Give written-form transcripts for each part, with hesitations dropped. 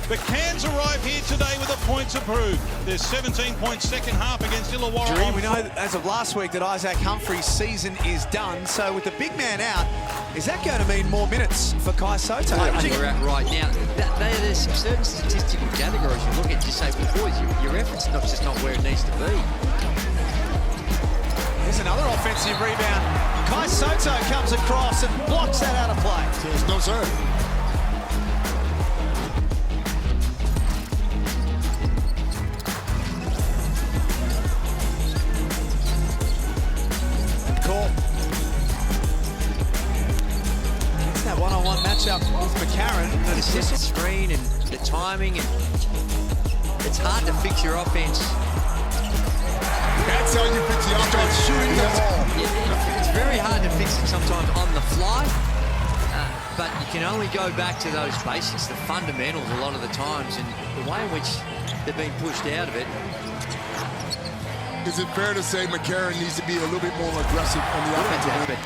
The Cairns arrive here today with the points approved. There's 17-point second half against Illawarra. We know as of last week that Isaac Humphrey's season is done. So with the big man out, is that going to mean more minutes for Kai Sotto? I think we're at right now. There's some certain statistical categories you look at, you say, well, boys, your effort's just not where it needs to be. Here's another offensive rebound. Kai Sotto comes across and blocks that out of play. Says no, sir. Call. It's that one-on-one matchup with McCarron. The system screen and the timing, and it's hard to fix your offense. That's how you fix the offense. Shooting the ball. It's very hard to fix it sometimes on the fly, but you can only go back to those basics, the fundamentals a lot of the times, and the way in which they're being pushed out of it. Is it fair to say McCarron needs to be a little bit more aggressive on the offensive end?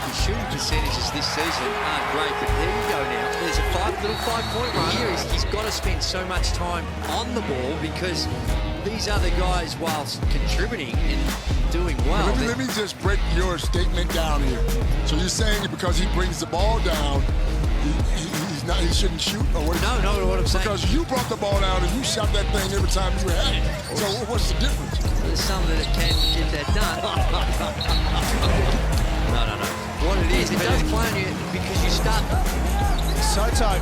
His shooting percentages this season aren't great, but there you go now. There's a little five-point run here. He's got to spend so much time on the ball because these other guys, whilst contributing and doing well. Let me just break your statement down here. So you're saying because he brings the ball down, he shouldn't shoot? Or what? No, what I'm saying. Because you brought the ball down and you shot that thing every time you had it. So what's the difference? There's some that can get that done. No. What it is, it does play on you because you start. Soto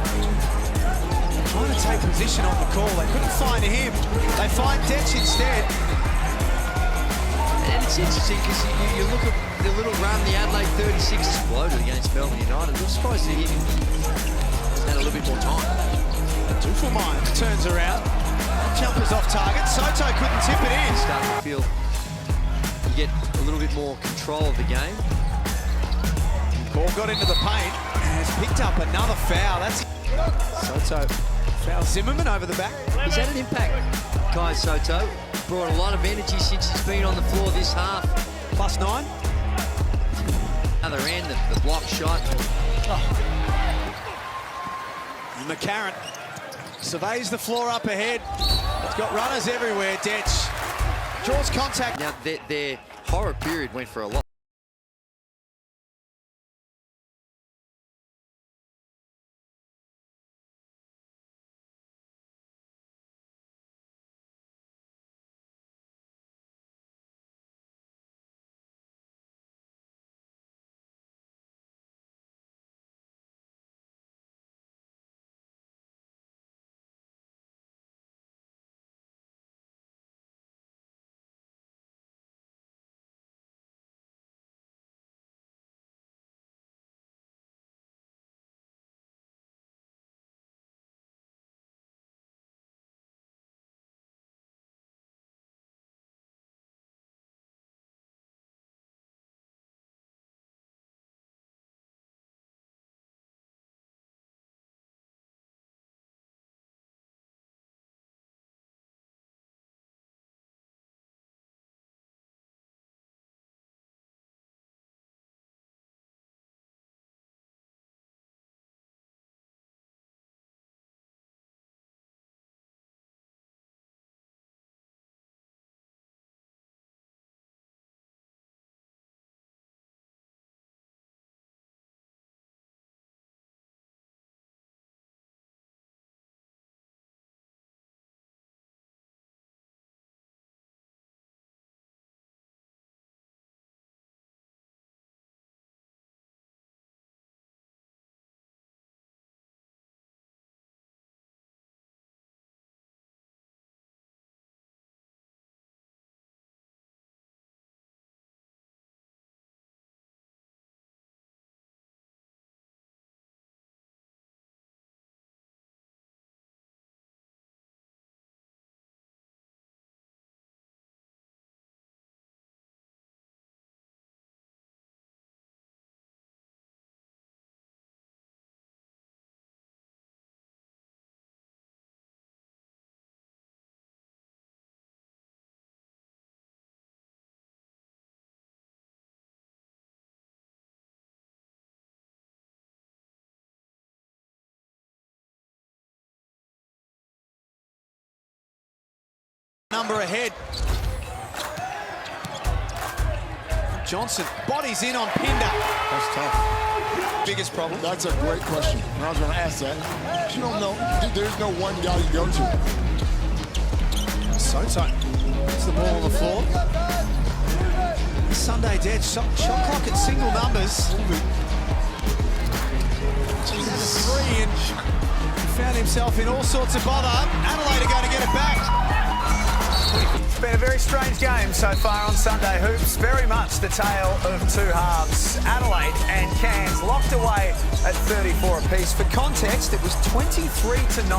trying to take position on the call. They couldn't find him. They find Detch instead. And it's interesting because you look at the little run the Adelaide 36 exploded against Melbourne United. I'm surprised that he had a little bit more time. Two for Myers turns around. Jumpers off target. Soto couldn't tip it in. Starting to feel you get a little bit more control of the game. Ball got into the paint and has picked up another foul. That's Soto. Foul Zimmerman over the back. He's had an impact. Kai Sotto brought a lot of energy since he's been on the floor this half. +9. Other end, the block shot. McCarron surveys the floor up ahead. It's got runners everywhere. Detch draws contact. Now, their horror period went for a lot. Number ahead. Johnson, bodies in on Pinder. That's tough. Biggest problem? That's a great question. I was going to ask that. You don't know. There's no one guy you go to. Sotto puts the ball on the floor. Sunday dead. Shot clock at single numbers. He's had a three and he found himself in all sorts of bother. Adelaide are going to get it back. It's been a very strange game so far on Sunday Hoops. Very much the tale of two halves. Adelaide and Cairns locked away at 34 apiece. For context, it was 23-9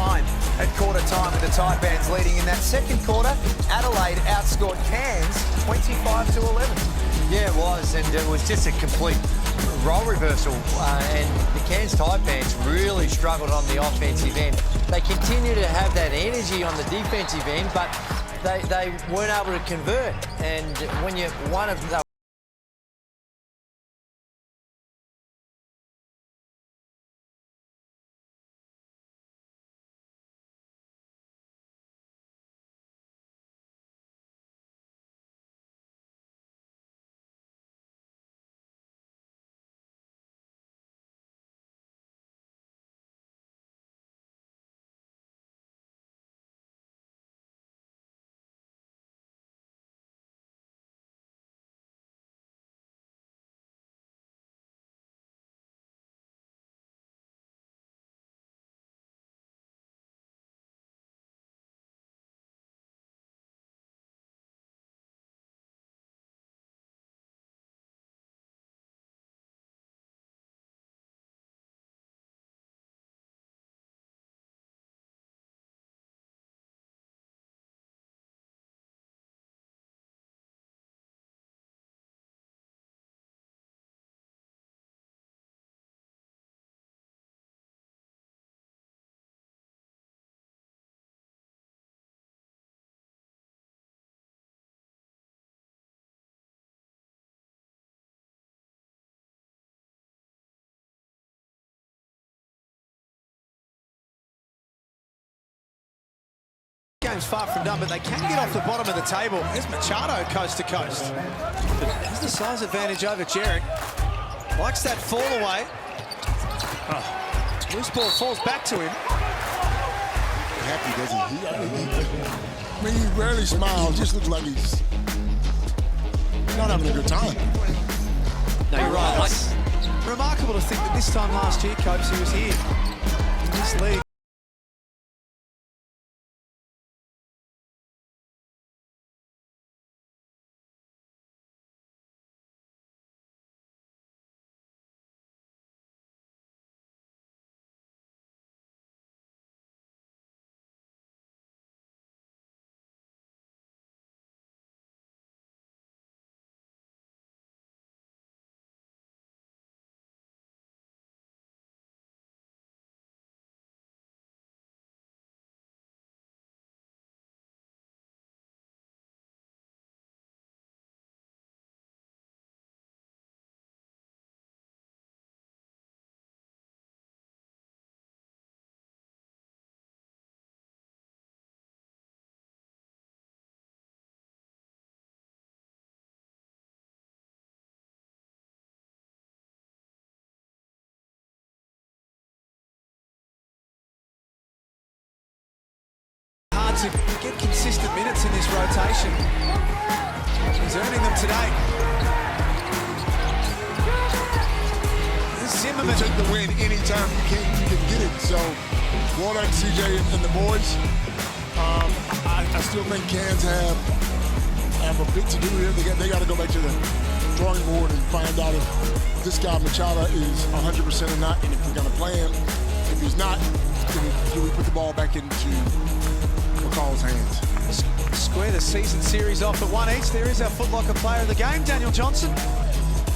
at quarter time with the Taipans leading in that second quarter. Adelaide outscored Cairns 25-11. Yeah, it was, and it was just a complete role reversal. And the Cairns Taipans really struggled on the offensive end. They continue to have that energy on the defensive end, but they weren't able to convert. And when you're one of the Game's far from done, but they can get off the bottom of the table. Here's Machado coast to coast. There's the size advantage over Jarrett. Likes that fall away. Loose ball falls back to him. Happy, doesn't he? I mean, he rarely smiles. Just looks like he's not having a good time. No, you're right. It's remarkable to think that this time last year, Copes, he was here in this league. To get consistent minutes in this rotation. He's earning them today. Zimmerman. You take the win anytime you can get it. So, well done, CJ and the boys. I still think Cairns have a bit to do here. They got to go back to the drawing board and find out if this guy Machado is 100% or not, and if we're going to play him. If he's not, then do we put the ball back into McCall's hands? Square the season series off at 1 each. There is our Foot Locker player of the game, Daniel Johnson.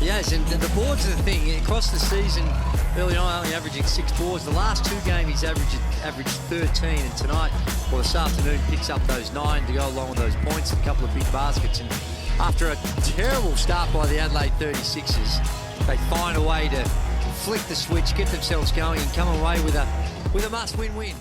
Yes, and the boards are the thing. Across the season, early on, only averaging 6 boards. The last 2 games, he's averaged 13, and tonight, or this afternoon, picks up those 9 to go along with those points, and a couple of big baskets. And after a terrible start by the Adelaide 36ers, they find a way to flick the switch, get themselves going, and come away with a must-win-win.